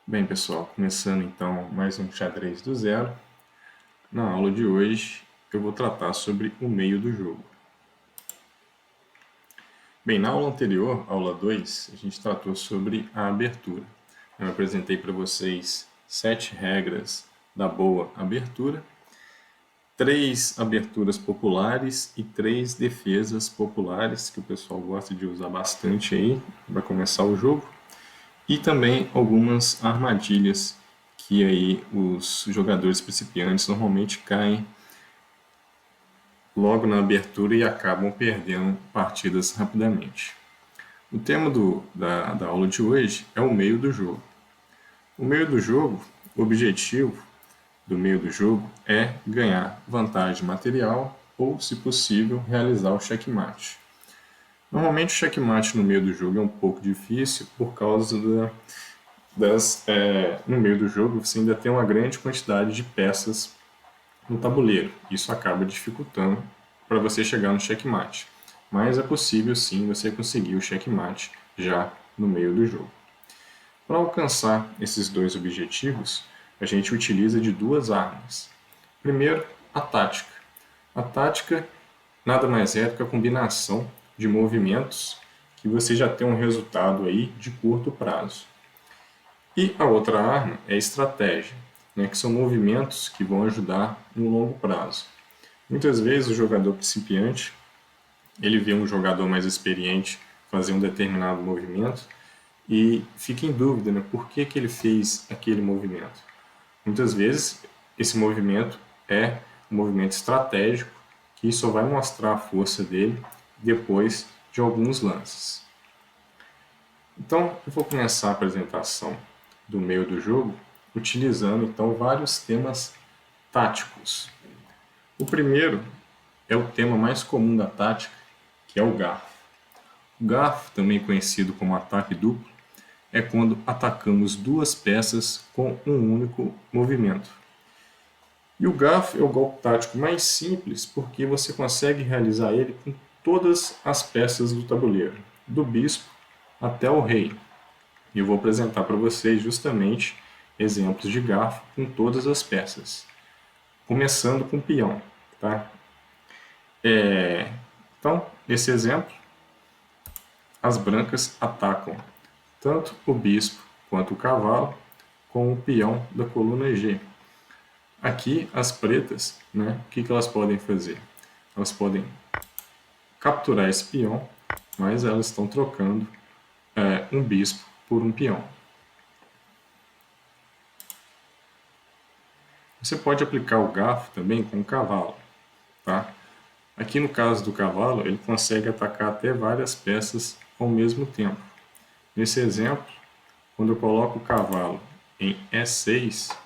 Bem, pessoal, começando então mais um xadrez do zero. Na aula de hoje eu vou tratar sobre o meio do jogo. Bem, na aula anterior, aula 2, a gente tratou sobre a abertura. Eu apresentei para vocês 7 regras da boa abertura, 3 aberturas populares e 3 defesas populares, que o pessoal gosta de usar bastante aí para começar o jogo, e também algumas armadilhas que aí os jogadores principiantes normalmente caem logo na abertura e acabam perdendo partidas rapidamente. O tema da aula de hoje é o meio do jogo. O meio do jogo, o objetivo do meio do jogo é ganhar vantagem material ou, se possível, realizar o checkmate. Normalmente o checkmate no meio do jogo é um pouco difícil por causa no meio do jogo você ainda tem uma grande quantidade de peças no tabuleiro. Isso acaba dificultando para você chegar no checkmate. Mas é possível sim você conseguir o checkmate já no meio do jogo. Para alcançar esses dois objetivos, a gente utiliza de duas armas. Primeiro, a tática. A tática nada mais é do que a combinação de movimentos que você já tem um resultado aí de curto prazo. E a outra arma é a estratégia, né, que são movimentos que vão ajudar no longo prazo. Muitas vezes o jogador principiante, ele vê um jogador mais experiente fazer um determinado movimento e fica em dúvida, né, por que ele fez aquele movimento. Muitas vezes esse movimento é um movimento estratégico que só vai mostrar a força dele depois de alguns lances. Então, eu vou começar a apresentação do meio do jogo utilizando então vários temas táticos. O primeiro é o tema mais comum da tática, que é o garfo. O garfo, também conhecido como ataque duplo, é quando atacamos duas peças com um único movimento. E o garfo é o golpe tático mais simples porque você consegue realizar ele com todas as peças do tabuleiro, do bispo até o rei. E eu vou apresentar para vocês justamente exemplos de garfo com todas as peças, começando com o peão. Tá? Então, nesse exemplo, as brancas atacam tanto o bispo quanto o cavalo com o peão da coluna G. Aqui, as pretas, né, o que elas podem fazer? Elas podem capturar esse peão, mas elas estão trocando um bispo por um peão. Você pode aplicar o garfo também com o cavalo. Tá? Aqui no caso do cavalo, ele consegue atacar até várias peças ao mesmo tempo. Nesse exemplo, quando eu coloco o cavalo em E6,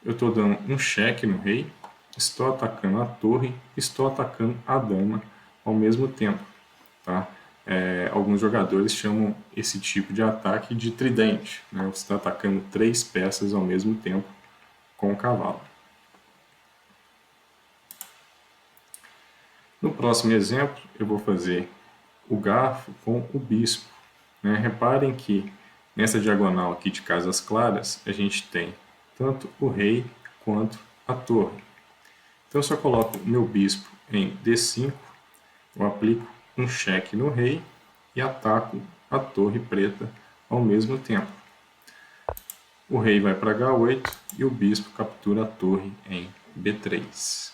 eu estou dando um cheque no rei, estou atacando a torre, estou atacando a dama ao mesmo tempo. Tá? Alguns jogadores chamam esse tipo de ataque de tridente. Né? Você está atacando 3 peças ao mesmo tempo com o cavalo. No próximo exemplo, eu vou fazer o garfo com o bispo. Né? Reparem que nessa diagonal aqui de casas claras, a gente tem tanto o rei quanto a torre. Então, se eu coloco meu bispo em D5, eu aplico um cheque no rei e ataco a torre preta ao mesmo tempo. O rei vai para H8 e o bispo captura a torre em B3.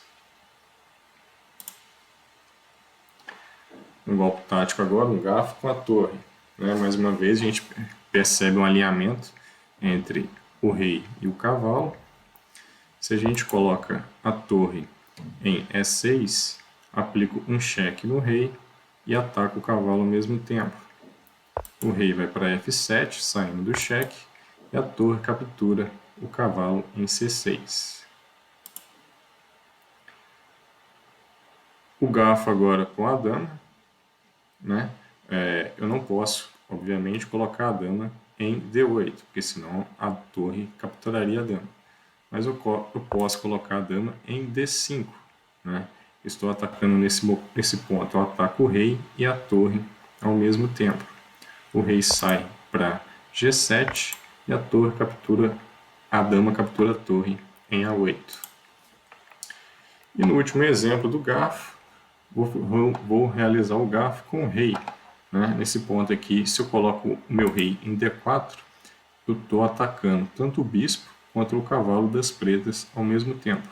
Um golpe tático agora, um garfo com a torre. Né? Mais uma vez a gente percebe um alinhamento entre o rei e o cavalo. Se a gente coloca a torre em E6, aplico um cheque no rei e ataco o cavalo ao mesmo tempo. O rei vai para F7, saindo do cheque, e a torre captura o cavalo em C6. O garfo agora com a dama. Né? Eu não posso, obviamente, colocar a dama em D8, porque senão a torre capturaria a dama. Mas eu posso colocar a dama em D5. Né? Estou atacando nesse ponto, eu ataco o rei e a torre ao mesmo tempo. O rei sai para G7 e a dama captura a torre em A8. E no último exemplo do garfo, vou realizar o garfo com o rei. Né? Nesse ponto aqui, se eu coloco o meu rei em D4, eu estou atacando tanto o bispo quanto o cavalo das pretas ao mesmo tempo.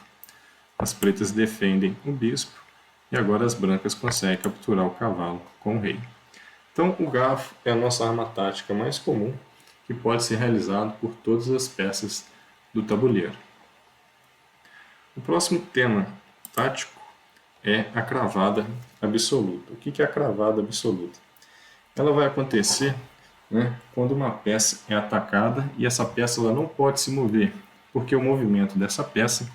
As pretas defendem o bispo e agora as brancas conseguem capturar o cavalo com o rei. Então o garfo é a nossa arma tática mais comum que pode ser realizado por todas as peças do tabuleiro. O próximo tema tático é a cravada absoluta. O que é a cravada absoluta? Ela vai acontecer, né, quando uma peça é atacada e essa peça ela não pode se mover, porque o movimento dessa peça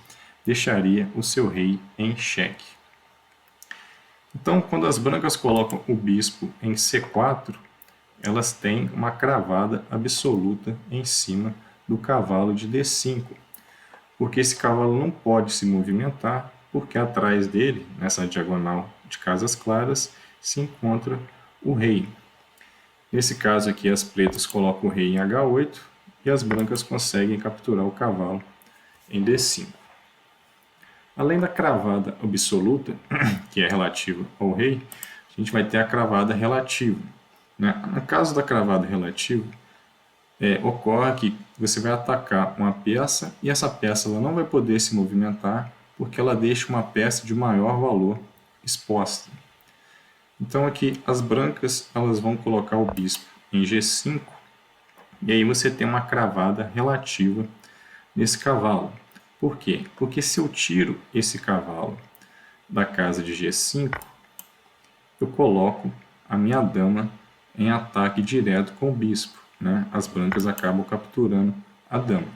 deixaria o seu rei em xeque. Então, quando as brancas colocam o bispo em C4, elas têm uma cravada absoluta em cima do cavalo de D5, porque esse cavalo não pode se movimentar, porque atrás dele, nessa diagonal de casas claras, se encontra o rei. Nesse caso aqui, as pretas colocam o rei em H8 e as brancas conseguem capturar o cavalo em D5. Além da cravada absoluta, que é relativa ao rei, a gente vai ter a cravada relativa. No caso da cravada relativa, ocorre que você vai atacar uma peça e essa peça ela não vai poder se movimentar porque ela deixa uma peça de maior valor exposta. Então aqui as brancas elas vão colocar o bispo em G5 e aí você tem uma cravada relativa nesse cavalo. Por quê? Porque se eu tiro esse cavalo da casa de G5, eu coloco a minha dama em ataque direto com o bispo. Né? As brancas acabam capturando a dama.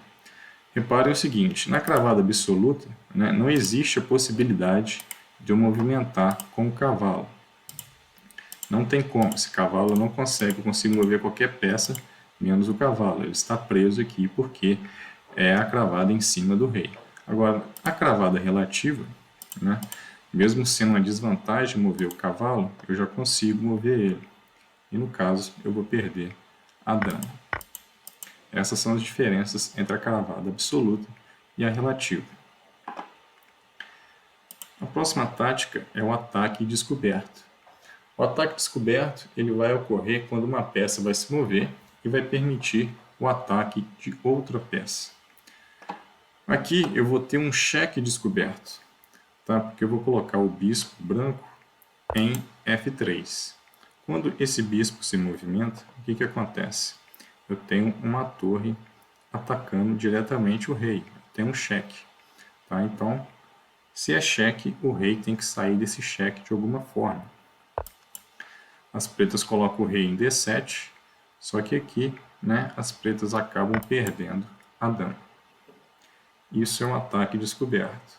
Reparem o seguinte, na cravada absoluta, né, não existe a possibilidade de eu movimentar com o cavalo. Não tem como, esse cavalo não consegue, eu consigo mover qualquer peça, menos o cavalo. Ele está preso aqui porque é a cravada em cima do rei. Agora, a cravada relativa, né, mesmo sendo uma desvantagem mover o cavalo, eu já consigo mover ele. E no caso, eu vou perder a dama. Essas são as diferenças entre a cravada absoluta e a relativa. A próxima tática é o ataque descoberto. O ataque descoberto ele vai ocorrer quando uma peça vai se mover e vai permitir o ataque de outra peça. Aqui eu vou ter um cheque descoberto, tá? Porque eu vou colocar o bispo branco em F3. Quando esse bispo se movimenta, o que acontece? Eu tenho uma torre atacando diretamente o rei, eu tenho um cheque. Tá? Então, se é cheque, o rei tem que sair desse cheque de alguma forma. As pretas colocam o rei em D7, só que aqui, né, as pretas acabam perdendo a dama. Isso é um ataque descoberto.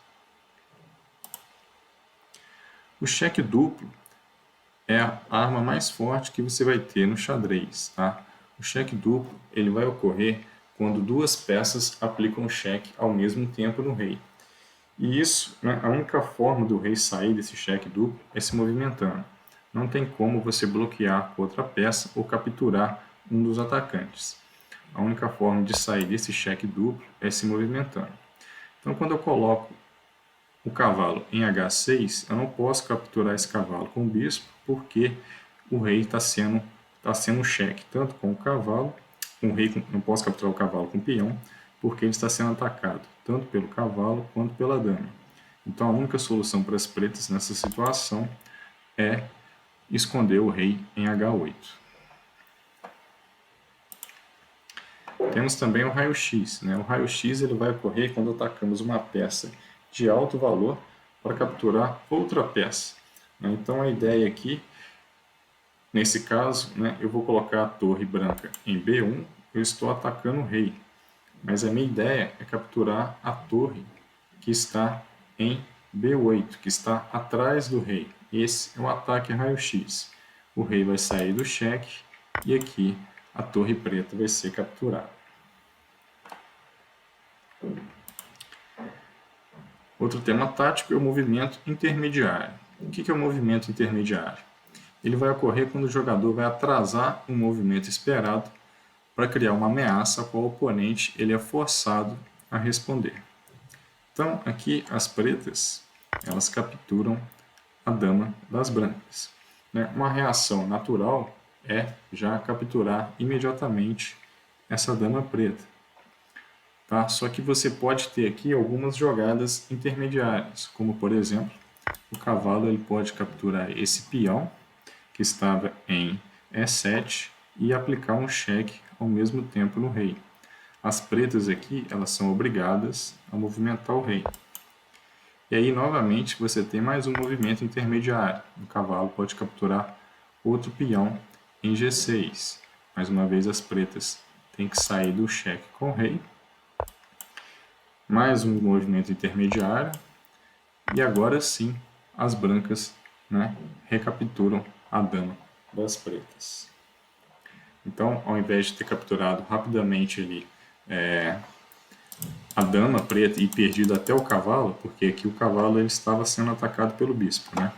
O cheque duplo é a arma mais forte que você vai ter no xadrez. Tá? O cheque duplo ele vai ocorrer quando duas peças aplicam o cheque ao mesmo tempo no rei. E isso, né, a única forma do rei sair desse cheque duplo é se movimentando. Não tem como você bloquear outra peça ou capturar um dos atacantes. A única forma de sair desse cheque duplo é se movimentando. Então, quando eu coloco o cavalo em H6, eu não posso capturar esse cavalo com o bispo, porque o rei está sendo um cheque, tanto com o cavalo, o rei não posso capturar o cavalo com o peão, porque ele está sendo atacado, tanto pelo cavalo quanto pela dama. Então a única solução para as pretas nessa situação é esconder o rei em H8. Temos também o raio-x. Né? O raio-x ele vai ocorrer quando atacamos uma peça de alto valor para capturar outra peça. Né? Então a ideia aqui, nesse caso, né, eu vou colocar a torre branca em B1, eu estou atacando o rei. Mas a minha ideia é capturar a torre que está em B8, que está atrás do rei. Esse é o ataque raio-x. O rei vai sair do cheque e aqui a torre preta vai ser capturada. Outro tema tático é o movimento intermediário. O que é o movimento intermediário? Ele vai ocorrer quando o jogador vai atrasar um movimento esperado para criar uma ameaça a qual o oponente ele é forçado a responder. Então, aqui as pretas, elas capturam a dama das brancas. Uma reação natural é já capturar imediatamente essa dama preta. Tá? Só que você pode ter aqui algumas jogadas intermediárias, como por exemplo, o cavalo ele pode capturar esse peão que estava em E7 e aplicar um cheque ao mesmo tempo no rei. As pretas aqui, elas são obrigadas a movimentar o rei. E aí, novamente, você tem mais um movimento intermediário. O cavalo pode capturar outro peão em G6. Mais uma vez, as pretas têm que sair do cheque com o rei. Mais um movimento intermediário. E agora sim, as brancas, né, recapturam a dama das pretas. Então, ao invés de ter capturado rapidamente ali a dama preta e perdido até o cavalo, porque aqui o cavalo ele estava sendo atacado pelo bispo, né?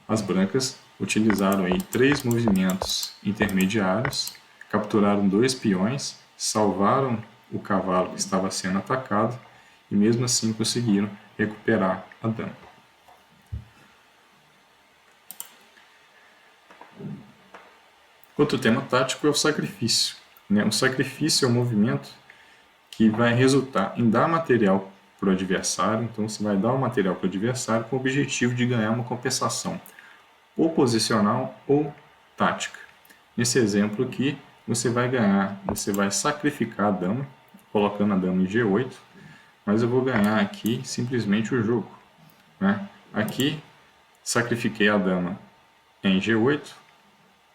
As brancas utilizaram aí 3 movimentos intermediários, capturaram 2 peões, salvaram o cavalo que estava sendo atacado e mesmo assim conseguiram recuperar a dama. Outro tema tático é o sacrifício. O sacrifício é um movimento que vai resultar em dar material para o adversário. Então, você vai dar o material para o adversário com o objetivo de ganhar uma compensação ou posicional ou tática. Nesse exemplo aqui, você vai sacrificar a dama, colocando a dama em G8, mas eu vou ganhar aqui simplesmente o jogo. Aqui, sacrifiquei a dama em G8,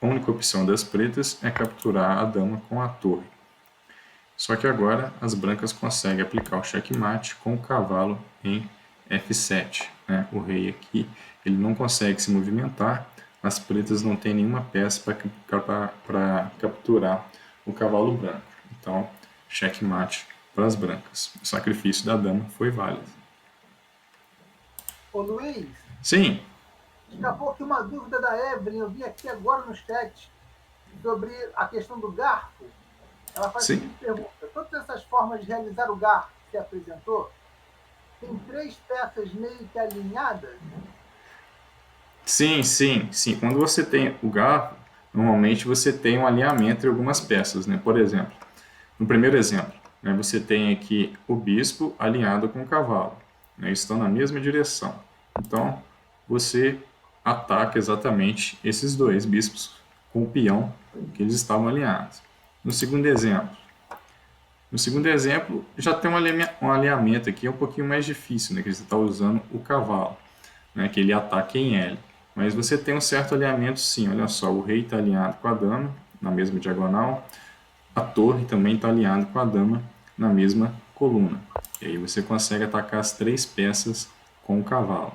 a única opção das pretas é capturar a dama com a torre. Só que agora as brancas conseguem aplicar o checkmate com o cavalo em F7. O rei aqui ele não consegue se movimentar, as pretas não têm nenhuma peça para capturar o cavalo branco. Então, checkmate para as brancas. O sacrifício da dama foi válido. Ô Luiz, Sim. escapou aqui uma dúvida da Evelyn, eu vi aqui agora no chat, sobre a questão do garfo. Ela faz a seguinte pergunta: todas essas formas de realizar o garfo que você apresentou, tem 3 peças meio que alinhadas? Sim. Quando você tem o garfo, normalmente você tem um alinhamento entre algumas peças. Por exemplo, no primeiro exemplo, você tem aqui o bispo alinhado com o cavalo. Eles estão na mesma direção. Então, você ataca exatamente esses 2 bispos com o peão que eles estavam alinhados. No segundo exemplo, já tem um alinhamento aqui um pouquinho mais difícil, que você está usando o cavalo, que ele ataca em L. Mas você tem um certo alinhamento sim, olha só, o rei está alinhado com a dama, na mesma diagonal, a torre também está alinhada com a dama, na mesma coluna. E aí você consegue atacar as 3 peças com o cavalo.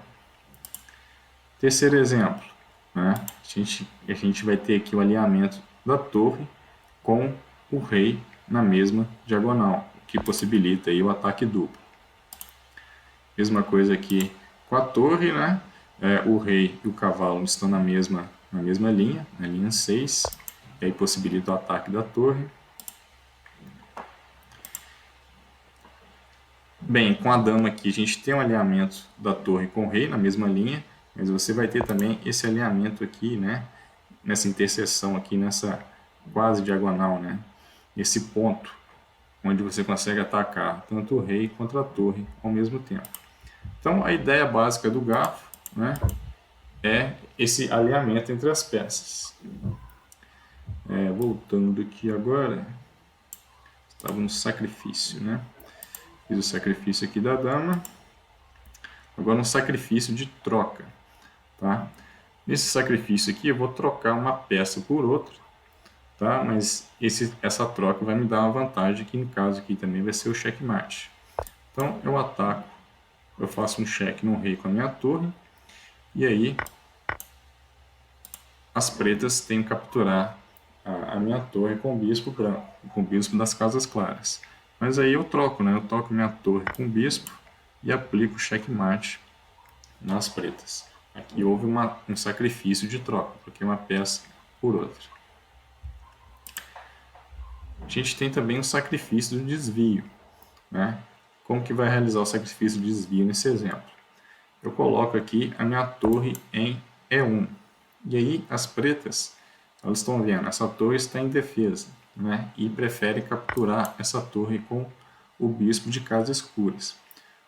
Terceiro exemplo, a gente vai ter aqui o alinhamento da torre com o rei na mesma diagonal, o que possibilita aí o ataque duplo. Mesma coisa aqui com a torre, o rei e o cavalo estão na mesma linha, na linha 6, e aí possibilita o ataque da torre. Bem, com a dama aqui a gente tem um alinhamento da torre com o rei na mesma linha, mas você vai ter também esse alinhamento aqui, nessa interseção aqui, nessa quase diagonal, esse ponto onde você consegue atacar tanto o rei quanto a torre ao mesmo tempo. Então, a ideia básica do garfo é esse alinhamento entre as peças. Voltando aqui agora, estava no sacrifício, Fiz o sacrifício aqui da dama. Agora um sacrifício de troca, tá? Nesse sacrifício aqui eu vou trocar uma peça por outra, tá? Mas essa troca vai me dar uma vantagem, que no caso aqui também vai ser o checkmate. Então eu ataco, eu faço um cheque no rei com a minha torre, e aí as pretas têm que capturar a minha torre com o bispo branco, com o bispo das casas claras. Mas aí eu troco, eu toco minha torre com o bispo e aplico o checkmate nas pretas. Aqui houve um sacrifício de troca, porque uma peça por outra. a gente tem também o sacrifício do desvio, né? Como que vai realizar o sacrifício de desvio nesse exemplo? Eu coloco aqui a minha torre em E1. E aí as pretas, elas estão vendo, essa torre está em defesa, né? E prefere capturar essa torre com o bispo de casas escuras.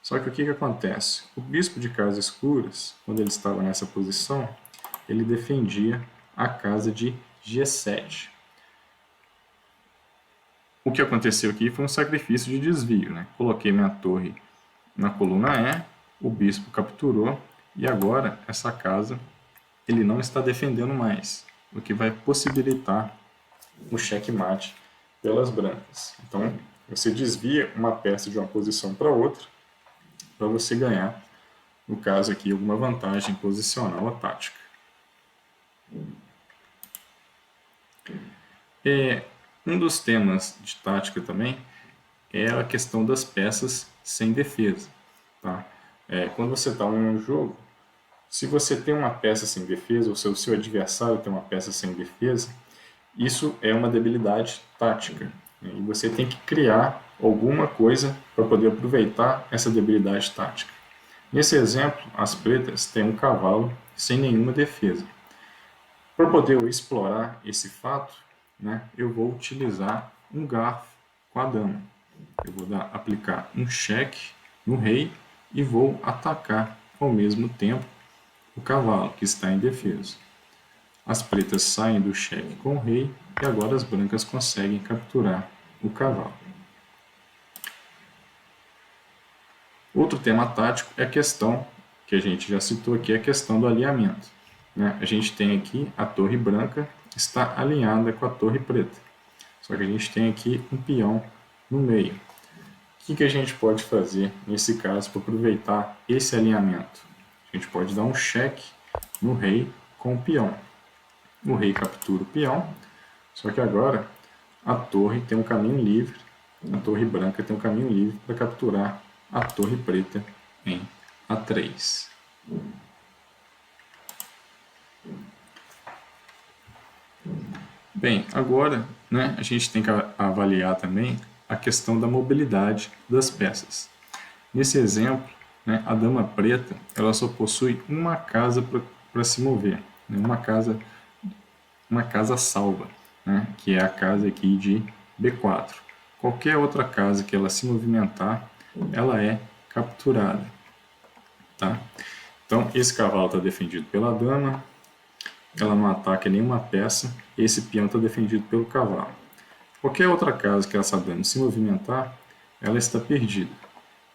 Só que o que acontece? O bispo de casas escuras, quando ele estava nessa posição, ele defendia a casa de G7. O que aconteceu aqui foi um sacrifício de desvio, né? Coloquei minha torre na coluna E, o bispo capturou e agora essa casa ele não está defendendo mais, o que vai possibilitar o checkmate pelas brancas. Então você desvia uma peça de uma posição para outra para você ganhar, no caso aqui, alguma vantagem posicional ou tática. Um dos temas de tática também é a questão das peças sem defesa. Tá? Quando você está em um jogo, se você tem uma peça sem defesa, ou se o seu adversário tem uma peça sem defesa, isso é uma debilidade tática. Né? E você tem que criar alguma coisa para poder aproveitar essa debilidade tática. Nesse exemplo, as pretas têm um cavalo sem nenhuma defesa. Para poder explorar esse fato, né, eu vou utilizar um garfo com a dama. Eu vou aplicar um cheque no rei e vou atacar ao mesmo tempo o cavalo que está em defesa. As pretas saem do cheque com o rei e agora as brancas conseguem capturar o cavalo. Outro tema tático é a questão que a gente já citou aqui, a questão do alinhamento. A gente tem aqui a torre branca está alinhada com a torre preta. Só que a gente tem aqui um peão no meio. O que a gente pode fazer nesse caso para aproveitar esse alinhamento? A gente pode dar um cheque no rei com o peão. O rei captura o peão, só que agora a torre tem um caminho livre, a torre branca tem um caminho livre para capturar a torre preta em A3. Bem, agora a gente tem que avaliar também a questão da mobilidade das peças. Nesse exemplo, a dama preta ela só possui uma casa para se mover, uma casa salva, que é a casa aqui de B4. Qualquer outra casa que ela se movimentar, ela é capturada. Tá? Então, esse cavalo está defendido pela dama, ela não ataca nenhuma peça, esse peão está defendido pelo cavalo. Qualquer outra casa que essa dama se movimentar, ela está perdida.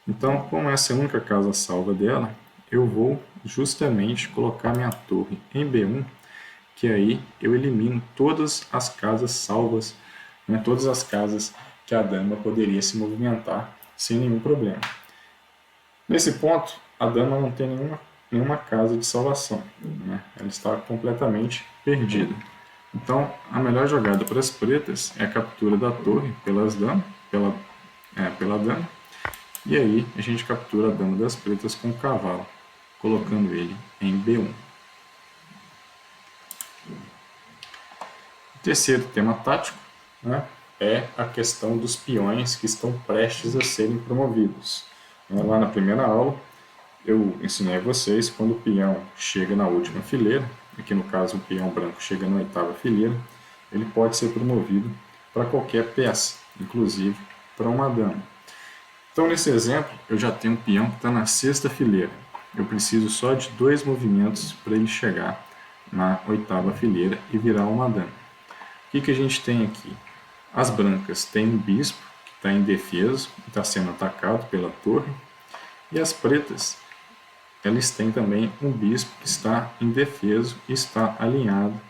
Então, como essa é a única casa salva dela, eu vou justamente colocar minha torre em B1, que aí eu elimino todas as casas salvas, todas as casas que a dama poderia se movimentar sem nenhum problema. Nesse ponto, a dama não tem nenhuma casa de salvação, ela está completamente perdida. Então, a melhor jogada para as pretas é a captura da torre pela dama, e aí a gente captura a dama das pretas com o cavalo, colocando ele em B1. O terceiro tema tático é a questão dos peões que estão prestes a serem promovidos. Lá na primeira aula, eu ensinei a vocês quando o peão chega na última fileira, aqui no caso o peão branco chega na 8ª fileira, ele pode ser promovido para qualquer peça, inclusive para uma dama. Então nesse exemplo eu já tenho um peão que está na 6ª fileira, eu preciso só de 2 movimentos para ele chegar na 8ª fileira e virar uma dama. O que a gente tem aqui? As brancas têm um bispo que está indefeso, está sendo atacado pela torre, e as pretas eles têm também um bispo que está indefeso e está alinhado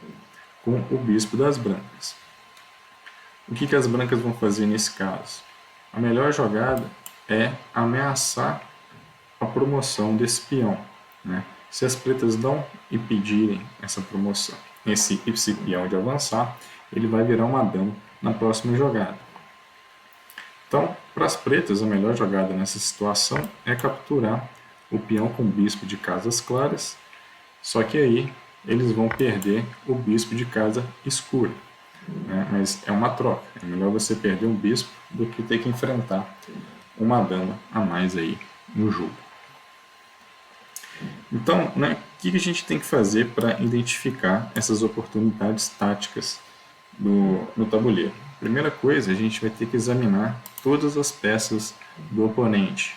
com o bispo das brancas. O que as brancas vão fazer nesse caso? A melhor jogada é ameaçar a promoção desse peão. Se as pretas não impedirem essa promoção, esse peão de avançar, ele vai virar uma dama na próxima jogada. Então, para as pretas, a melhor jogada nessa situação é capturar o peão com o bispo de casas claras, só que aí eles vão perder o bispo de casa escura. né? Mas é uma troca. É melhor você perder um bispo do que ter que enfrentar uma dama a mais aí no jogo. Então, né, o que a gente tem que fazer para identificar essas oportunidades táticas no tabuleiro? Primeira coisa, a gente vai ter que examinar todas as peças do oponente,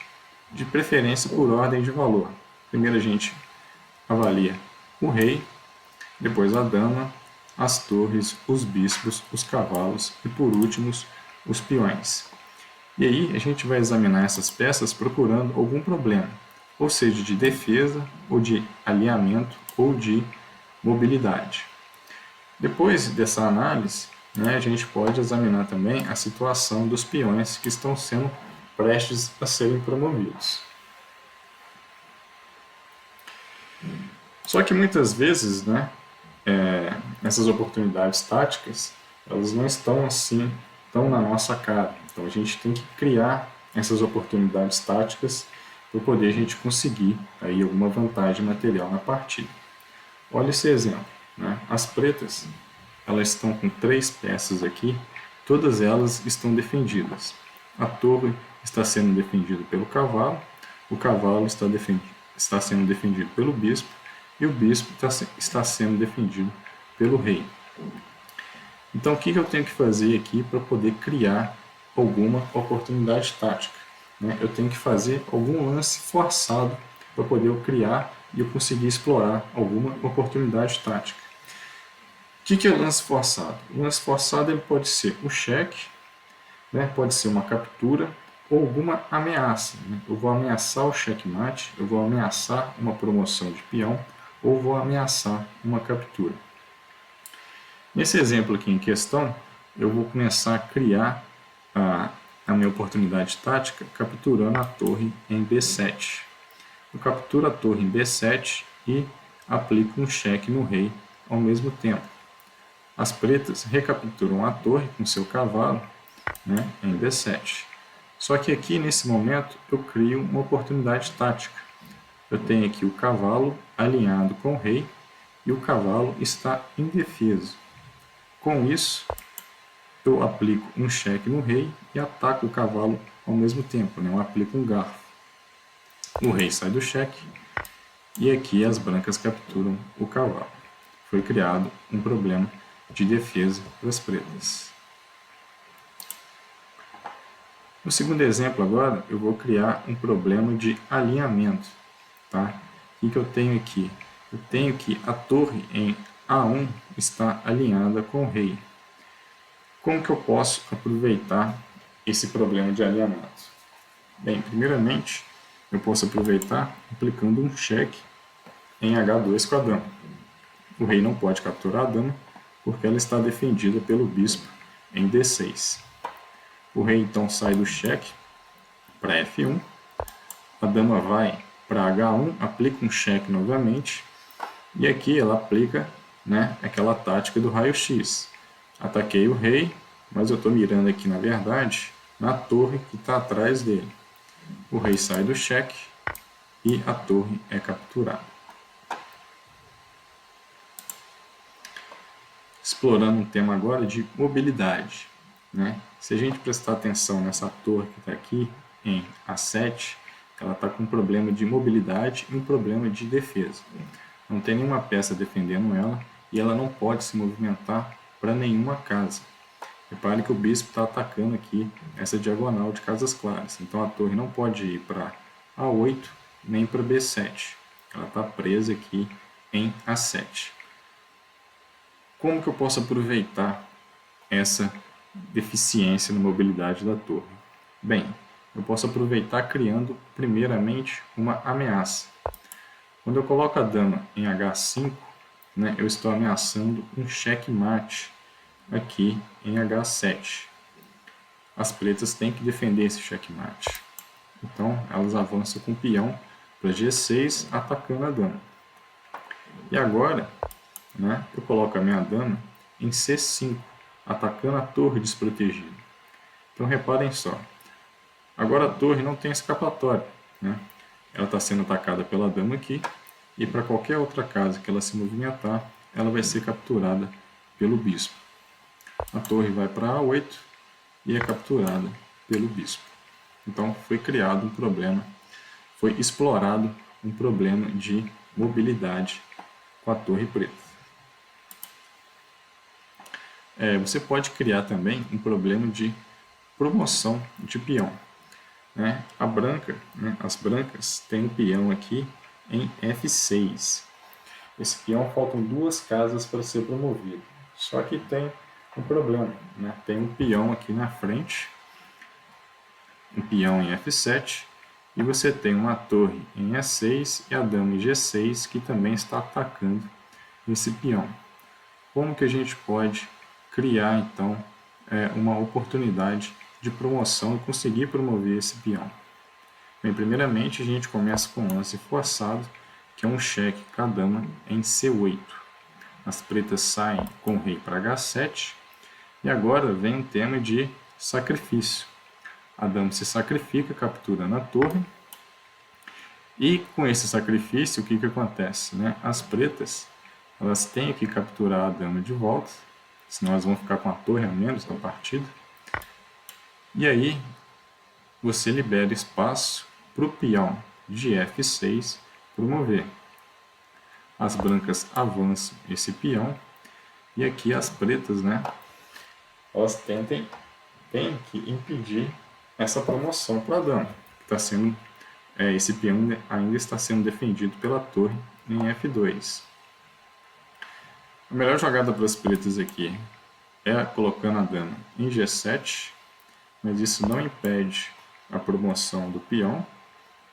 de preferência por ordem de valor. Primeiro a gente avalia o rei, depois a dama, as torres, os bispos, os cavalos e, por último, os peões. E aí a gente vai examinar essas peças procurando algum problema, ou seja, de defesa, ou de alinhamento, ou de mobilidade. Depois dessa análise, né, a gente pode examinar também a situação dos peões que estão sendo prestes a serem promovidos. Só que muitas vezes, né, essas oportunidades táticas, elas não estão assim tão na nossa cara. Então a gente tem que criar essas oportunidades táticas para poder a gente conseguir aí alguma vantagem material na partida. Olha esse exemplo, né? As pretas, elas estão com 3 peças aqui, todas elas estão defendidas. A torre está sendo defendida pelo cavalo, o cavalo está sendo defendido pelo bispo e o bispo está sendo defendido pelo rei. Então, o que eu tenho que fazer aqui para poder criar alguma oportunidade tática? Eu tenho que fazer algum lance forçado para poder eu criar e eu conseguir explorar alguma oportunidade tática. O que é o lance forçado? O lance forçado ele pode ser o cheque, né? Pode ser uma captura ou alguma ameaça. Né? Eu vou ameaçar o checkmate, eu vou ameaçar uma promoção de peão ou vou ameaçar uma captura. Nesse exemplo aqui em questão, eu vou começar a criar a minha oportunidade tática capturando a torre em B7. Eu capturo a torre em B7 e aplico um cheque no rei ao mesmo tempo. As pretas recapturam a torre com seu cavalo, né, em B7. Só que aqui nesse momento eu crio uma oportunidade tática. Eu tenho aqui o cavalo alinhado com o rei e o cavalo está indefeso. Com isso, eu aplico um cheque no rei e ataco o cavalo ao mesmo tempo, né? Eu aplico um garfo. O rei sai do cheque e aqui as brancas capturam o cavalo. Foi criado um problema de defesa para as pretas. No segundo exemplo agora, eu vou criar um problema de alinhamento. Tá? O que eu tenho aqui? Eu tenho que a torre em A1 está alinhada com o rei. Como que eu posso aproveitar esse problema de alinhamento? Bem, primeiramente, eu posso aproveitar aplicando um cheque em H2 com a dama. O rei não pode capturar a dama porque ela está defendida pelo bispo em D6. O rei então sai do cheque para F1, a dama vai para H1, aplica um cheque novamente, e aqui ela aplica, né, aquela tática do raio-x. Ataquei o rei, mas eu estou mirando aqui, na verdade, na torre que está atrás dele. O rei sai do cheque e a torre é capturada. Explorando um tema agora de mobilidade. Né? Se a gente prestar atenção nessa torre que está aqui em A7, ela está com um problema de mobilidade e um problema de defesa. Não tem nenhuma peça defendendo ela e ela não pode se movimentar para nenhuma casa. Repare que o bispo está atacando aqui essa diagonal de casas claras. Então a torre não pode ir para A8 nem para B7. Ela está presa aqui em A7. Como que eu posso aproveitar essa deficiência na mobilidade da torre? Bem, eu posso aproveitar criando primeiramente uma ameaça. Quando eu coloco a dama em H5, né, eu estou ameaçando um checkmate aqui em H7. As pretas têm que defender esse checkmate. Então elas avançam com o peão para G6 atacando a dama. E agora, né, eu coloco a minha dama em C5 atacando a torre desprotegida. Então reparem só, agora a torre não tem escapatória, né? Ela está sendo atacada pela dama aqui e para qualquer outra casa que ela se movimentar, ela vai ser capturada pelo bispo. a torre vai para A8 e é capturada pelo bispo. Então foi criado um problema, foi explorado um problema de mobilidade com a torre preta. Você pode criar também um problema de promoção de peão. A branca, as brancas têm um peão aqui em F6. Esse peão faltam 2 casas para ser promovido. Só que tem um problema, tem um peão aqui na frente, um peão em F7, e você tem uma torre em E6 e a dama em G6 que também está atacando esse peão. Como que a gente pode criar então uma oportunidade de promoção e conseguir promover esse peão? Bem, primeiramente a gente começa com um lance forçado, que é um cheque com a dama em C8. As pretas saem com o rei para H7 e agora vem um tema de sacrifício. A dama se sacrifica capturando a torre e com esse sacrifício o que acontece? As pretas elas têm que capturar a dama de volta, senão elas vão ficar com a torre a menos na partida. E aí você libera espaço para o peão de F6 promover. As brancas avançam esse peão e aqui as pretas, elas têm que impedir essa promoção para a dama. Esse peão ainda está sendo defendido pela torre em F2. A melhor jogada para as pretas aqui é colocando a dama em G7, mas isso não impede a promoção do peão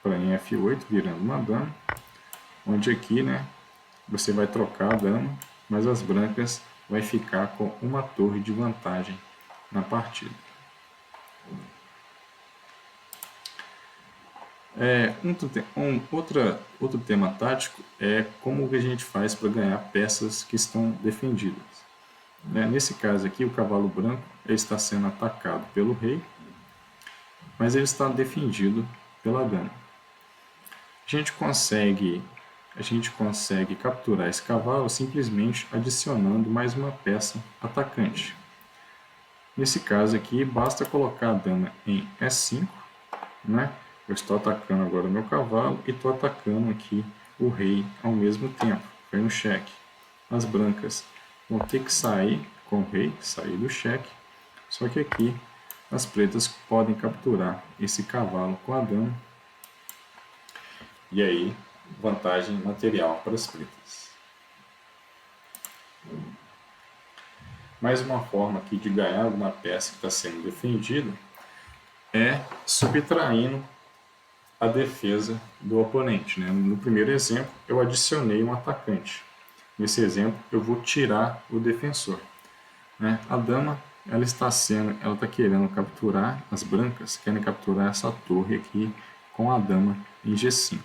para em F8, virando uma dama, onde aqui você vai trocar a dama, mas as brancas vai ficar com uma torre de vantagem na partida. Outro tema tático é como que a gente faz para ganhar peças que estão defendidas. Nesse caso aqui, o cavalo branco está sendo atacado pelo rei, mas ele está defendido pela dama. A gente consegue capturar esse cavalo simplesmente adicionando mais uma peça atacante. Nesse caso aqui, basta colocar a dama em E5, Eu estou atacando agora o meu cavalo e estou atacando aqui o rei ao mesmo tempo. Foi no cheque. As brancas vão ter que sair com o rei, sair do cheque. Só que aqui as pretas podem capturar esse cavalo com a dama. E aí, vantagem material para as pretas. Mais uma forma aqui de ganhar uma peça que está sendo defendida é subtraindo a defesa do oponente. No primeiro exemplo, eu adicionei um atacante. Nesse exemplo, eu vou tirar o defensor. A dama ela está querendo capturar, as brancas querem capturar essa torre aqui com a dama em G5.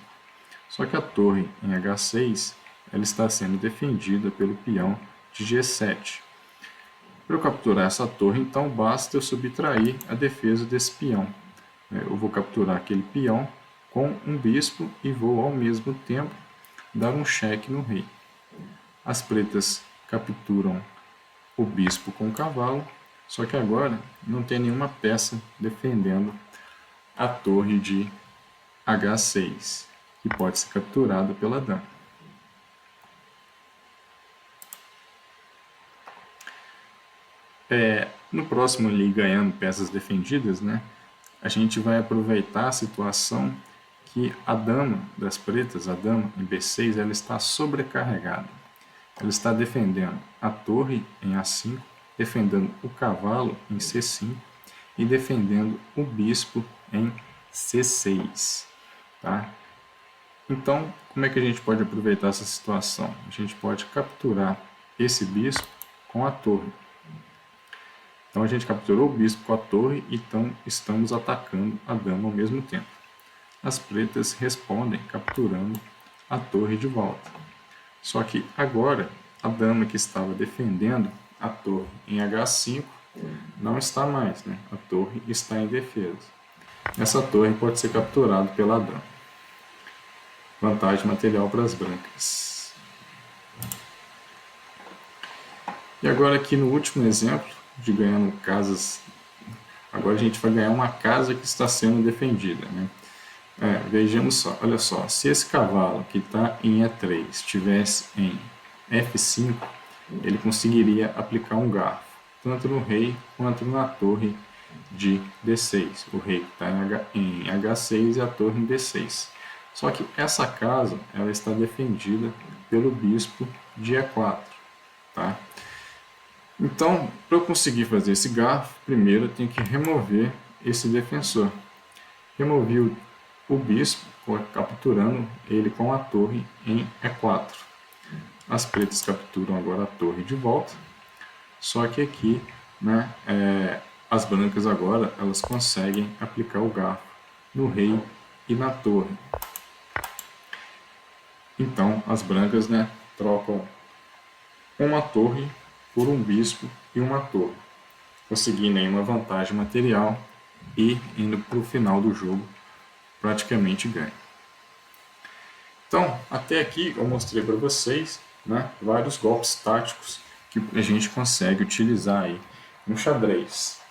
Só que a torre em H6 ela está sendo defendida pelo peão de G7. Para eu capturar essa torre, então basta eu subtrair a defesa desse peão. Eu vou capturar aquele peão com um bispo e vou ao mesmo tempo dar um cheque no rei. As pretas capturam o bispo com o cavalo, só que agora não tem nenhuma peça defendendo a torre de H6, que pode ser capturada pela dama. No próximo ali, ganhando peças defendidas, a gente vai aproveitar a situação que a dama das pretas, a dama em B6, ela está sobrecarregada. Ela está defendendo a torre em A5, defendendo o cavalo em C5 e defendendo o bispo em C6. Tá? Então, como é que a gente pode aproveitar essa situação? A gente pode capturar esse bispo com a torre. Então a gente capturou o bispo com a torre e então estamos atacando a dama ao mesmo tempo. As pretas respondem capturando a torre de volta. Só que agora a dama que estava defendendo a torre em H5 não está mais, A torre está em defesa. Essa torre pode ser capturada pela dama. Vantagem material para as brancas. E agora aqui no último exemplo, de ganhando casas. Agora a gente vai ganhar uma casa que está sendo defendida, né? Vejamos só, olha só, se esse cavalo que está em E3 estivesse em F5, ele conseguiria aplicar um garfo, tanto no rei quanto na torre de D6. O rei que está em H6 e a torre em D6. Só que essa casa ela está defendida pelo bispo de E4. Tá? Então, para eu conseguir fazer esse garfo, primeiro eu tenho que remover esse defensor. Removi o bispo, capturando ele com a torre em E4. As pretas capturam agora a torre de volta, só que aqui, né, as brancas agora elas conseguem aplicar o garfo no rei e na torre. Então as brancas, né, trocam uma torre por um bispo e uma torre, conseguindo aí uma vantagem material e indo para o final do jogo praticamente ganha. Então, até aqui eu mostrei para vocês, né, vários golpes táticos que a gente consegue utilizar aí no xadrez.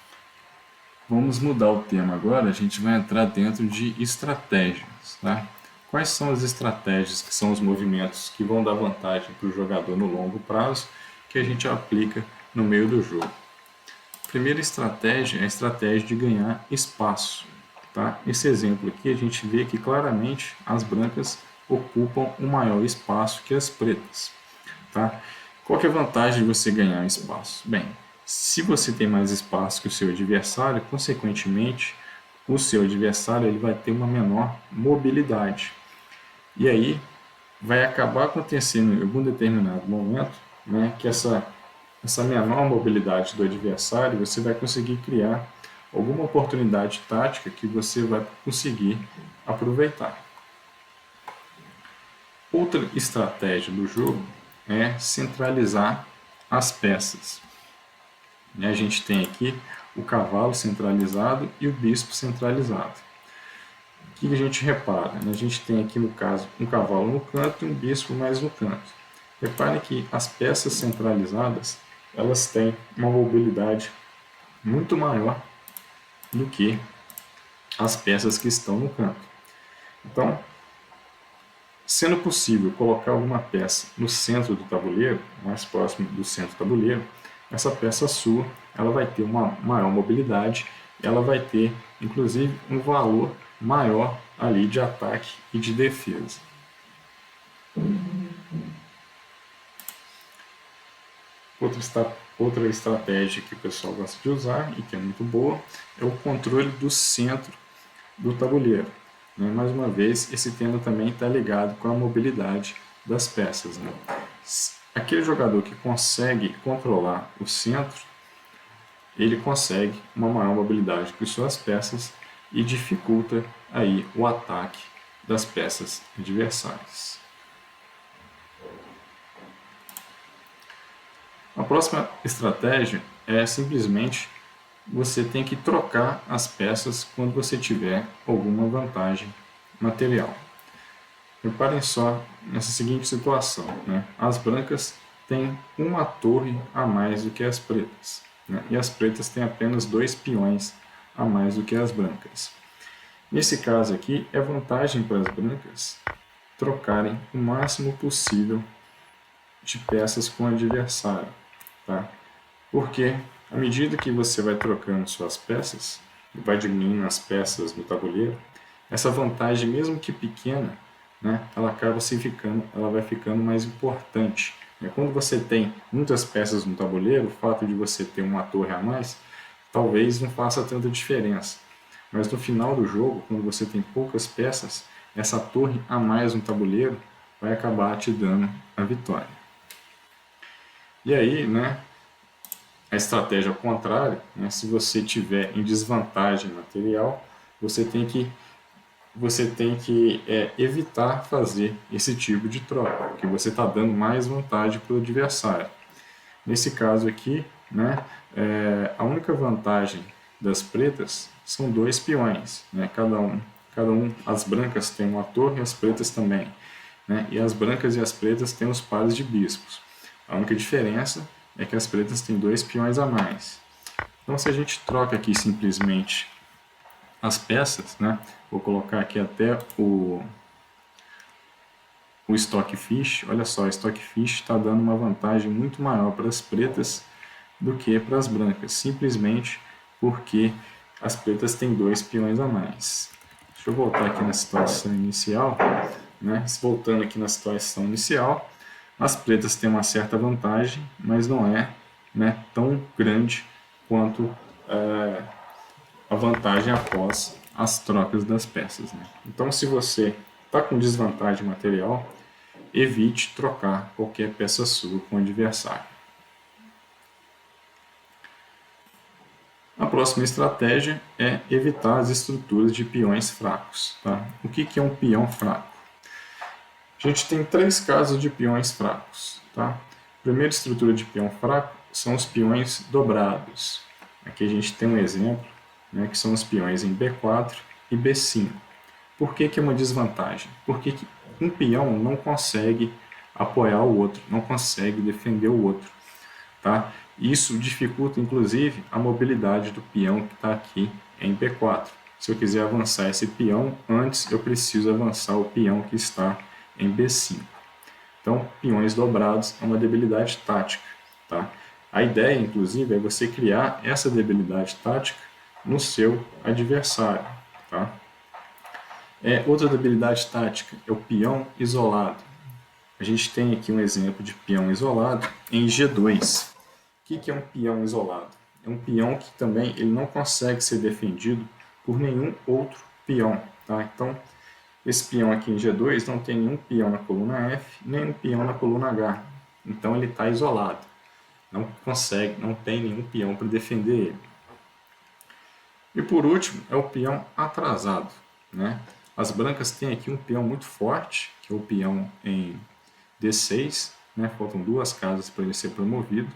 Vamos mudar o tema agora, a gente vai entrar dentro de estratégias. Tá? Quais são as estratégias que são os movimentos que vão dar vantagem para o jogador no longo prazo que a gente aplica no meio do jogo? A primeira estratégia é a estratégia de ganhar espaço. Tá? Esse exemplo aqui a gente vê que claramente as brancas ocupam um maior espaço que as pretas. Tá? Qual que é a vantagem de você ganhar espaço? Bem, se você tem mais espaço que o seu adversário, consequentemente, o seu adversário ele vai ter uma menor mobilidade. E aí vai acabar acontecendo em algum determinado momento, né, que essa menor mobilidade do adversário, você vai conseguir criar alguma oportunidade tática que você vai conseguir aproveitar. Outra estratégia do jogo é centralizar as peças. A gente tem aqui o cavalo centralizado e o bispo centralizado. O que a gente repara? A gente tem aqui no caso um cavalo no canto e um bispo mais no canto. Repare que as peças centralizadas elas têm uma mobilidade muito maior do que as peças que estão no canto. Então, sendo possível colocar alguma peça no centro do tabuleiro, mais próximo do centro do tabuleiro, essa peça sua ela vai ter uma maior mobilidade, ela vai ter inclusive um valor maior ali de ataque e de defesa. Outra estratégia que o pessoal gosta de usar e que é muito boa é o controle do centro do tabuleiro. Mais uma vez, esse tema também está ligado com a mobilidade das peças. Aquele jogador que consegue controlar o centro, ele consegue uma maior mobilidade que suas peças e dificulta aí o ataque das peças adversárias. A próxima estratégia é simplesmente você tem que trocar as peças quando você tiver alguma vantagem material. Reparem só nessa seguinte situação, as brancas têm uma torre a mais do que as pretas, e as pretas têm apenas 2 peões a mais do que as brancas. Nesse caso aqui, é vantagem para as brancas trocarem o máximo possível de peças com o adversário. Tá? Porque à medida que você vai trocando suas peças, vai diminuindo as peças do tabuleiro, essa vantagem, mesmo que pequena, ela vai ficando mais importante. Quando você tem muitas peças no tabuleiro, o fato de você ter uma torre a mais, talvez não faça tanta diferença. Mas no final do jogo, quando você tem poucas peças, essa torre a mais no tabuleiro vai acabar te dando a vitória. E aí, a estratégia ao contrário, se você tiver em desvantagem material, você tem que evitar fazer esse tipo de troca, porque você está dando mais vantagem para o adversário. Nesse caso aqui, a única vantagem das pretas são 2 peões, cada um, as brancas têm uma torre, as pretas também, e as brancas e as pretas têm os pares de bispos. A única diferença é que as pretas têm 2 peões a mais. Então, se a gente troca aqui simplesmente as peças, né? Vou colocar aqui até o Stockfish. Olha só, o Stockfish está dando uma vantagem muito maior para as pretas do que para as brancas, simplesmente porque as pretas têm 2 peões a mais. Deixa eu voltar aqui na situação inicial, né? Voltando aqui na situação inicial, as pretas têm uma certa vantagem, mas não é, né, tão grande quanto a vantagem após as trocas das peças, né? Então, se você está com desvantagem material, evite trocar qualquer peça sua com o adversário. A próxima estratégia é evitar as estruturas de peões fracos. Tá? O que é um peão fraco? A gente tem 3 casos de peões fracos. Tá? A primeira estrutura de peão fraco são os peões dobrados. Aqui a gente tem um exemplo, né, que são os peões em B4 e B5. Por que é uma desvantagem? Porque um peão não consegue apoiar o outro, não consegue defender o outro. Tá? Isso dificulta, inclusive, a mobilidade do peão que está aqui em B4. Se eu quiser avançar esse peão, antes eu preciso avançar o peão que está em B5. Então, peões dobrados é uma debilidade tática. Tá? A ideia, inclusive, é você criar essa debilidade tática no seu adversário. Tá? Outra debilidade tática é o peão isolado. A gente tem aqui um exemplo de peão isolado em G2. O que é um peão isolado? É um peão que também ele não consegue ser defendido por nenhum outro peão. Tá? Então, esse peão aqui em G2 não tem nenhum peão na coluna F, nem um peão na coluna H. Então, ele está isolado. Não consegue, não tem nenhum peão para defender ele. E por último, é o peão atrasado. Né? As brancas têm aqui um peão muito forte, que é o peão em D6. Né? Faltam 2 casas para ele ser promovido.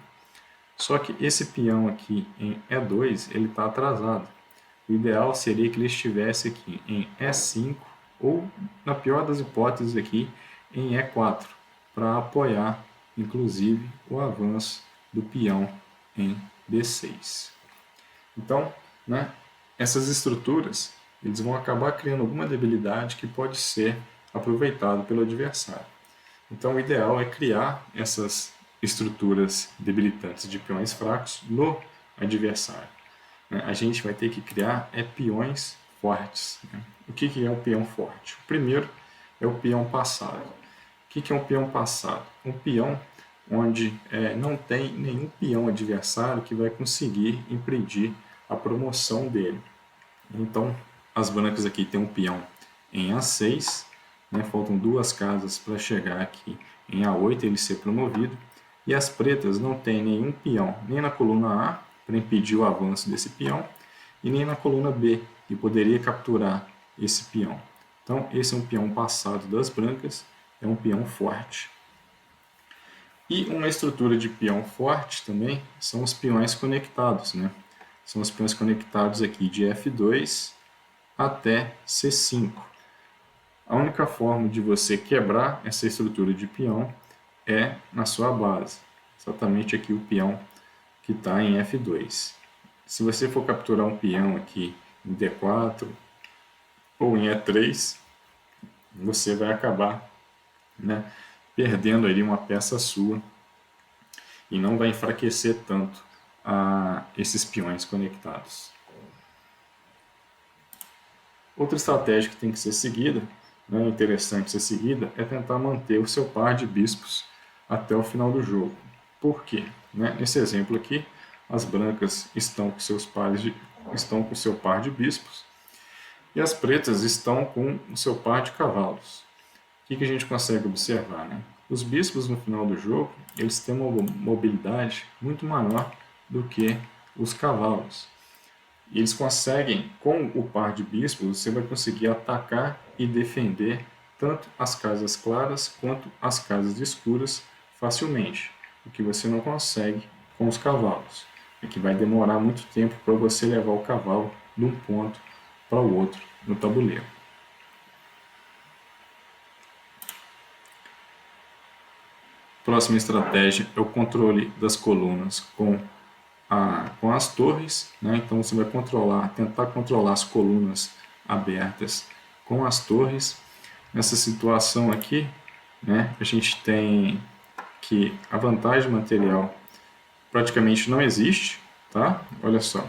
Só que esse peão aqui em E2, ele está atrasado. O ideal seria que ele estivesse aqui em E5 ou, na pior das hipóteses, aqui em E4, para apoiar, inclusive, o avanço do peão em D6. Então, né, essas estruturas eles vão acabar criando alguma debilidade que pode ser aproveitada pelo adversário. Então, o ideal é criar essas estruturas debilitantes de peões fracos no adversário. A gente vai ter que criar peões fortes. O que é um peão forte? O primeiro é o peão passado. O que é um peão passado? Um peão onde não tem nenhum peão adversário que vai conseguir impedir a promoção dele. Então, as brancas aqui têm um peão em A6, né? Faltam 2 casas para chegar aqui em A8 ele ser promovido. E as pretas não têm nenhum peão, nem na coluna A, para impedir o avanço desse peão, e nem na coluna B, que poderia capturar esse peão. Então, esse é um peão passado das brancas, é um peão forte. E uma estrutura de peão forte também são os peões conectados. Né? São os peões conectados aqui de F2 até C5. A única forma de você quebrar essa estrutura de peão é na sua base. Exatamente aqui o peão que está em F2. Se você for capturar um peão aqui em D4 ou em E3, você vai acabar, né, perdendo ali uma peça sua e não vai enfraquecer tanto esses peões conectados. Outra estratégia que tem que ser seguida, né, interessante ser seguida, é tentar manter o seu par de bispos até o final do jogo. Por quê? Né? Nesse exemplo aqui, as brancas estão com o seu par de bispos e as pretas estão com o seu par de cavalos. O que a gente consegue observar? Né? Os bispos no final do jogo eles têm uma mobilidade muito maior do que os cavalos. E eles conseguem, com o par de bispos, você vai conseguir atacar e defender tanto as casas claras quanto as casas escuras facilmente, o que você não consegue com os cavalos, é que vai demorar muito tempo para você levar o cavalo de um ponto para o outro no tabuleiro. Próxima estratégia é o controle das colunas com com as torres, né? Então você vai tentar controlar as colunas abertas com as torres. Nessa situação aqui, né, a gente tem que a vantagem material praticamente não existe, tá? Olha só,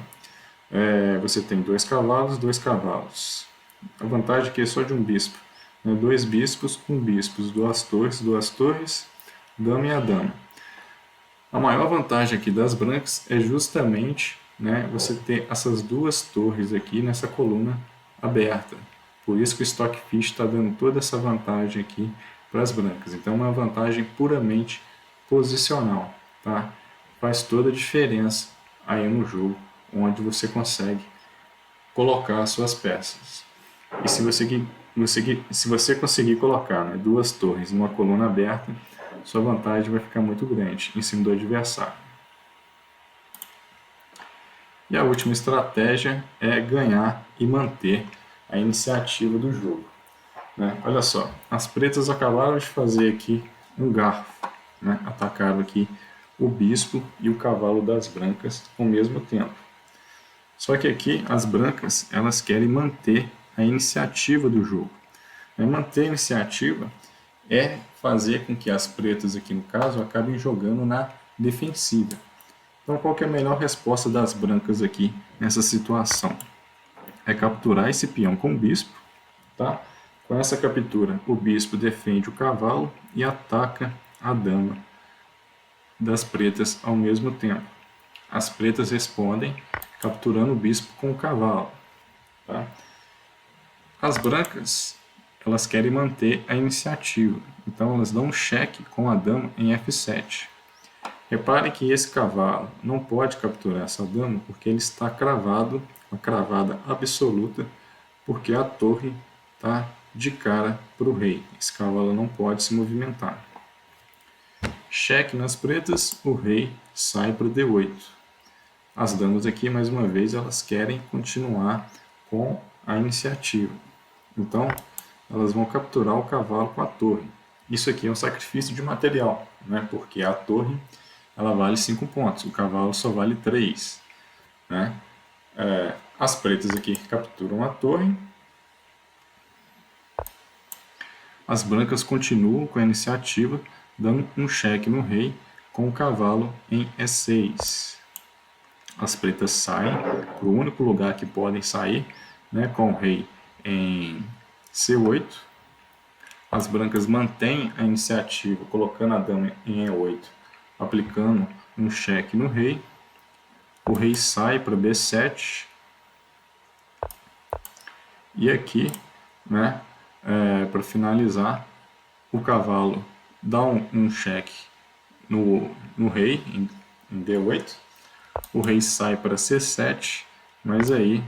você tem 2 cavalos, 2 cavalos. A vantagem aqui é só de um bispo, né? 2 bispos, 1 bispo, 2 torres, dama e a dama. A maior vantagem aqui das brancas é justamente, né, você ter essas 2 torres aqui nessa coluna aberta. Por isso que o Stockfish está dando toda essa vantagem aqui para as brancas. Então é uma vantagem puramente posicional, tá? Faz toda a diferença aí no jogo, onde você consegue colocar as suas peças. E se você conseguir colocar, né, 2 torres numa coluna aberta, sua vantagem vai ficar muito grande em cima do adversário. E a última estratégia é ganhar e manter a iniciativa do jogo, né? Olha só, as pretas acabaram de fazer aqui um garfo, né? Atacaram aqui o bispo e o cavalo das brancas ao mesmo tempo. Só que aqui as brancas elas querem manter a iniciativa do jogo. Manter a iniciativa é fazer com que as pretas aqui no caso acabem jogando na defensiva. Então qual que é a melhor resposta das brancas aqui nessa situação? É capturar esse peão com o bispo, tá? Com essa captura o bispo defende o cavalo e ataca a dama das pretas ao mesmo tempo. As pretas respondem capturando o bispo com o cavalo, tá? As brancas elas querem manter a iniciativa, então elas dão um cheque com a dama em F7. Repare que esse cavalo não pode capturar essa dama porque ele está cravado, uma cravada absoluta, porque a torre está de cara para o rei. Esse cavalo não pode se movimentar. Cheque nas pretas, o rei sai para o D8. As damas aqui, mais uma vez, elas querem continuar com a iniciativa. Então, elas vão capturar o cavalo com a torre. Isso aqui é um sacrifício de material, né? Porque a torre ela vale 5 pontos, o cavalo só vale 3. Né? As pretas aqui capturam a torre. As brancas continuam com a iniciativa, dando um cheque no rei com o cavalo em E6. As pretas saem para o único lugar que podem sair, né, com o rei em C8. As brancas mantêm a iniciativa, colocando a dama em E8, aplicando um cheque no rei. O rei sai para B7. E aqui, né, para finalizar, o cavalo dá um cheque no rei em D8. O rei sai para C7, mas aí,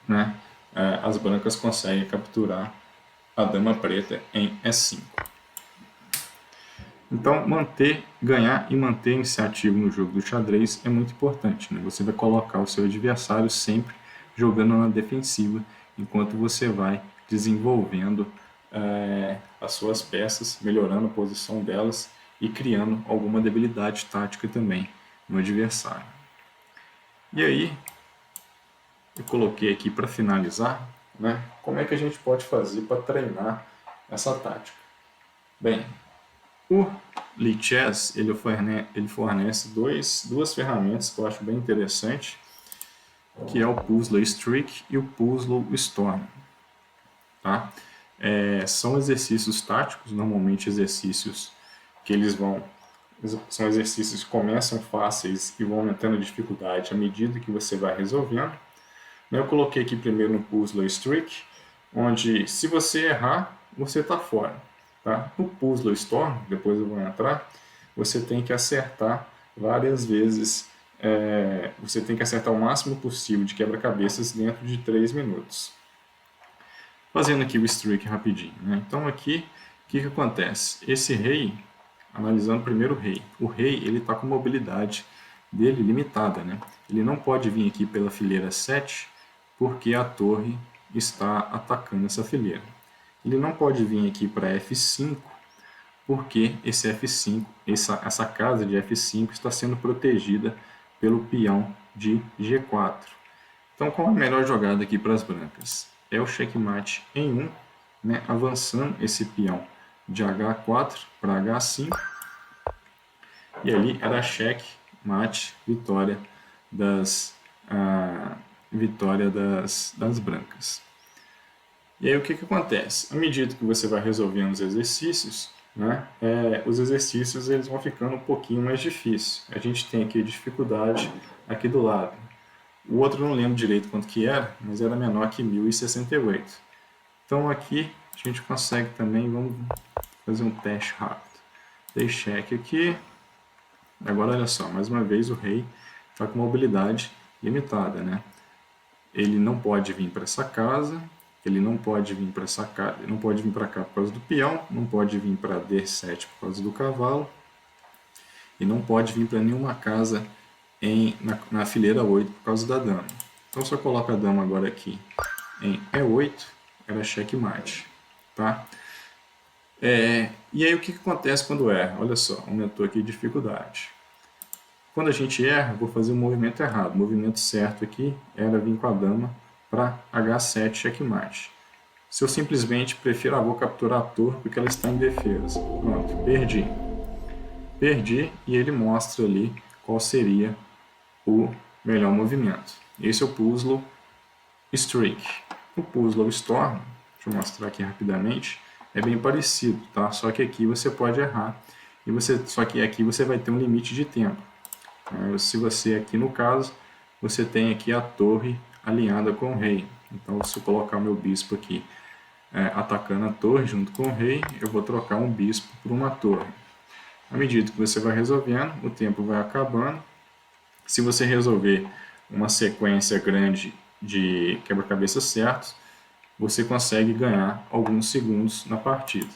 né, as brancas conseguem capturar a dama preta em E5. Então, ganhar e manter a iniciativa no jogo do xadrez é muito importante, né? Você vai colocar o seu adversário sempre jogando na defensiva, enquanto você vai desenvolvendo as suas peças, melhorando a posição delas e criando alguma debilidade tática também no adversário. E aí, eu coloquei aqui para finalizar, né, como é que a gente pode fazer para treinar essa tática. Bem, o Lichess ele fornece duas ferramentas que eu acho bem interessante, que é o Puzzle Streak e o Puzzle Storm. Tá? São exercícios táticos, normalmente exercícios que são exercícios que começam fáceis e vão aumentando a dificuldade à medida que você vai resolvendo. Eu coloquei aqui primeiro no Puzzle Streak, onde se você errar, você está fora. Tá? No Puzzle Storm, depois eu vou entrar, você tem que acertar várias vezes, você tem que acertar o máximo possível de quebra-cabeças dentro de 3 minutos. Fazendo aqui o Streak rapidinho, né? Então aqui, o que acontece? Esse rei, analisando primeiro o rei ele está com a mobilidade dele limitada, né? Ele não pode vir aqui pela fileira 7, porque a torre está atacando essa fileira. Ele não pode vir aqui para F5, porque esse F5, essa casa de F5 está sendo protegida pelo peão de G4. Então, qual a melhor jogada aqui para as brancas? É o checkmate em 1, né, avançando esse peão de H4 para H5. E ali era cheque, mate, vitória das brancas. E aí o que acontece? À medida que você vai resolvendo os exercícios, né, os exercícios eles vão ficando um pouquinho mais difíceis. A gente tem aqui dificuldade aqui do lado. O outro eu não lembro direito quanto que era, mas era menor que 1068. Então aqui a gente consegue também, vamos fazer um teste rápido. Dei cheque aqui. Agora olha só, mais uma vez o rei está com mobilidade limitada, né? Ele não pode vir para essa casa, ele não pode vir para essa casa, não pode vir para cá por causa do peão, não pode vir para D7 por causa do cavalo, e não pode vir para nenhuma casa na fileira 8 por causa da dama. Então se eu coloco a dama agora aqui em E8, ela é checkmate, tá? E aí o que acontece quando erra? Olha só, aumentou aqui a dificuldade. Quando a gente erra, vou fazer o movimento errado. O movimento certo aqui era vir com a dama para H7 checkmate. Se eu simplesmente prefiro, vou capturar a torre porque ela está em defesa. Pronto, perdi. Perdi e ele mostra ali qual seria o melhor movimento. Esse é o puzzle Streak. O puzzle Storm, deixa eu mostrar aqui rapidamente, é bem parecido, tá? Só que aqui você pode errar, só que aqui você vai ter um limite de tempo. Se você aqui no caso, você tem aqui a torre alinhada com o rei. Então se eu colocar o meu bispo aqui atacando a torre junto com o rei, eu vou trocar um bispo por uma torre. À medida que você vai resolvendo, o tempo vai acabando. Se você resolver uma sequência grande de quebra-cabeças certos, você consegue ganhar alguns segundos na partida.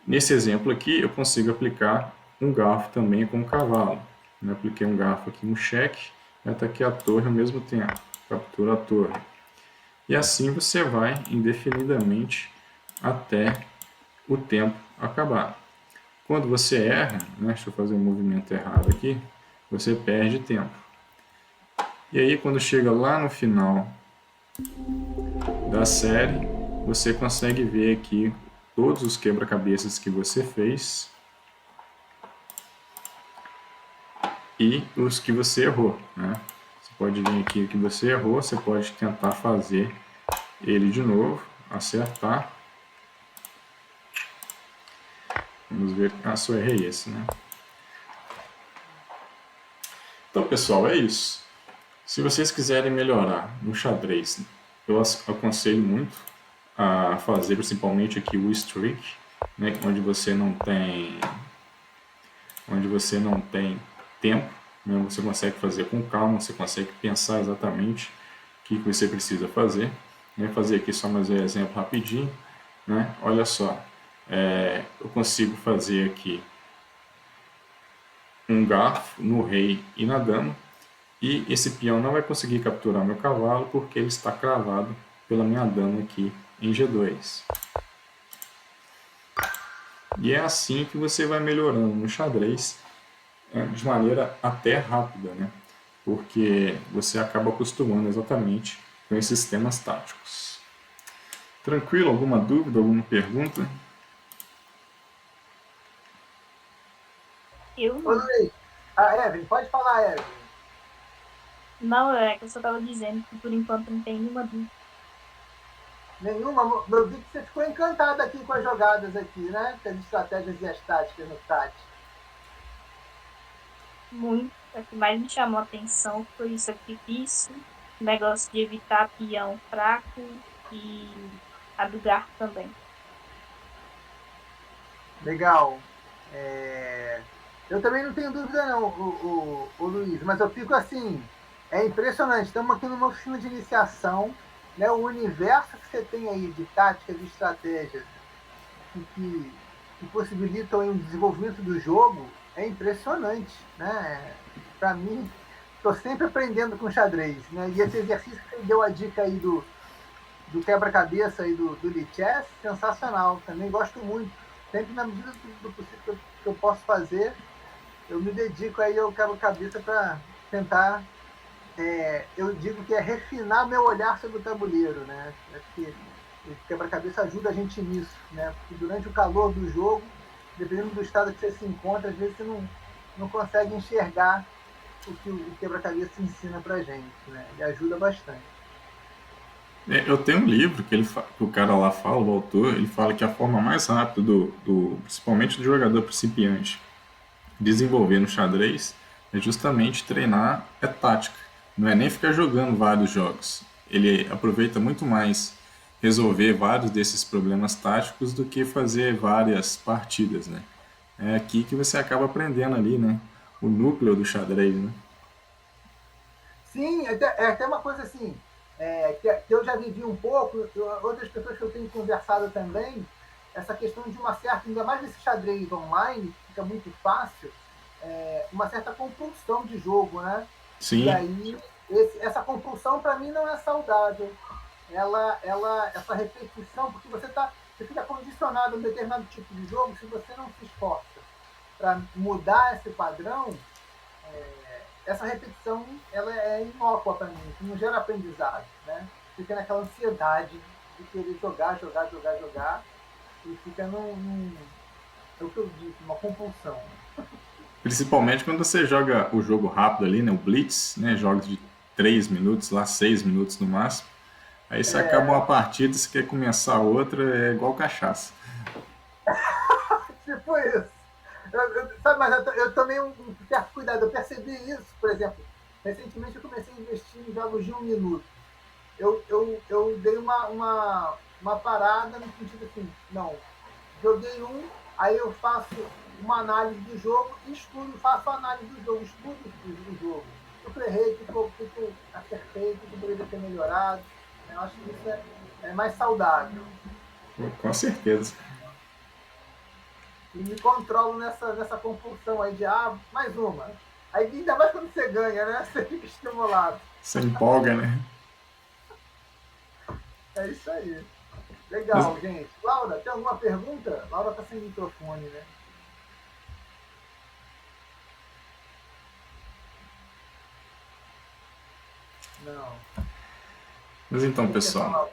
Nesse exemplo aqui, eu consigo aplicar um garfo também com o cavalo. Eu apliquei um garfo aqui no cheque e ataquei a torre ao mesmo tempo. Captura a torre. E assim você vai indefinidamente até o tempo acabar. Quando você erra, deixa eu fazer um movimento errado aqui, você perde tempo. E aí quando chega lá no final da série, você consegue ver aqui todos os quebra-cabeças que você fez e os que você errou, né? Você pode vir aqui o que você errou, você pode tentar fazer ele de novo, acertar. Vamos ver, só errei esse, né? Então, pessoal, é isso. Se vocês quiserem melhorar no xadrez, eu aconselho muito a fazer principalmente aqui o Streak, né, onde você não tem tempo, né, você consegue fazer com calma, você consegue pensar exatamente o que você precisa fazer. Né, fazer aqui só mais um exemplo rapidinho. Né, olha só, eu consigo fazer aqui um garfo no rei e na dama, e esse peão não vai conseguir capturar meu cavalo porque ele está cravado pela minha dama aqui em G2. E é assim que você vai melhorando no xadrez de maneira até rápida, né? Porque você acaba acostumando exatamente com esses sistemas táticos. Tranquilo? Alguma dúvida, alguma pergunta? Eu Ô, Luiz, Evelyn, pode falar, Evelyn. não, é que eu só estava dizendo que por enquanto não tem nenhuma dúvida. Nenhuma? Eu vi que você ficou encantado aqui com as jogadas aqui, né? Com as estratégias e as táticas no TAT. Muito. O que mais me chamou a atenção foi o sacrifício, o negócio de evitar peão fraco e a do garfo também. Legal. Eu também não tenho dúvida não, o Luiz, mas eu fico assim, é impressionante, estamos aqui numa oficina de iniciação, né, o universo que você tem aí de táticas e estratégias que possibilitam o desenvolvimento do jogo é impressionante, né? Para mim, estou sempre aprendendo com xadrez, né? E esse exercício que você deu a dica aí do quebra-cabeça e do Lichess, sensacional, também gosto muito, sempre na medida do possível que eu posso fazer, eu me dedico aí ao quebra-cabeça para tentar, eu digo que é refinar meu olhar sobre o tabuleiro, né? Acho que o quebra-cabeça ajuda a gente nisso, né? Porque durante o calor do jogo, dependendo do estado que você se encontra, às vezes você não consegue enxergar o que o quebra-cabeça ensina pra gente, né? Ele ajuda bastante. Eu tenho um livro que o cara lá fala, o autor, ele fala que a forma mais rápida principalmente do jogador principiante, desenvolver no xadrez é justamente treinar tática. Não é nem ficar jogando vários jogos. Ele aproveita muito mais resolver vários desses problemas táticos do que fazer várias partidas, né? É aqui que você acaba aprendendo ali, né? O núcleo do xadrez, né? Sim, até uma coisa assim, que eu já vivi um pouco, outras pessoas que eu tenho conversado também, essa questão de uma certa, ainda mais nesse xadrez online, que fica muito fácil, uma certa compulsão de jogo, né? E Sim, aí, essa compulsão para mim não é saudável. Essa repetição, porque você fica condicionado a um determinado tipo de jogo, se você não se esforça para mudar esse padrão, essa repetição ela é inócua para mim, não gera aprendizado, né? Fica naquela ansiedade de querer jogar, e fica é o que eu disse, uma compulsão. principalmente quando você joga o jogo rápido ali, né? O Blitz, né? Jogos de 3 minutos, lá 6 minutos no máximo. Aí você acaba uma partida, você quer começar outra, é igual cachaça. Tipo isso. Sabe, mas eu tomei um certo cuidado, eu percebi isso, por exemplo, recentemente eu comecei a investir em jogos de 1 minuto. Eu dei uma parada no sentido assim, não, joguei aí eu faço uma análise do jogo e estudo, faço a análise do jogo, estudo o jogo. O que eu errei, o que eu acertei, o que eu poderia ter melhorado. Eu acho que isso é mais saudável. Com certeza. E me controlo nessa compulsão aí de, mais uma. Aí ainda mais quando você ganha, né? Você fica estimulado. Você empolga, né? É isso aí. Mas, Legal, gente. Laura, tem alguma pergunta? Laura tá sem microfone, né? Não. mas então, Você quer pessoal, falar?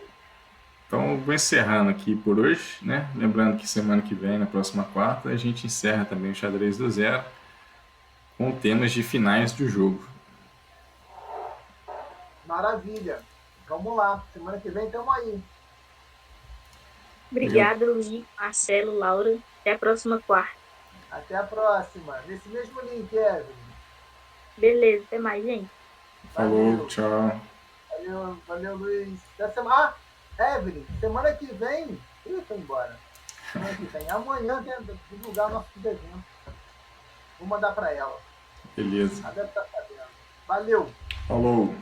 então eu vou encerrando aqui por hoje, né? Lembrando que semana que vem, na próxima quarta, a gente encerra também o xadrez do zero com temas de finais do jogo. Maravilha. Vamos lá. Semana que vem estamos aí. Eu, Obrigada, Luiz, Marcelo, Laura. Até a próxima quarta. Até a próxima. Nesse mesmo link, Evelyn. Beleza, até mais, gente. falou, Valeu. tchau. Valeu, Luiz. Evelyn, semana que vem. Ih, foi embora. Semana que vem. Amanhã tenta divulgar nosso evento. Vou mandar para ela. Beleza. Ela deve estar sabendo. Valeu. Falou.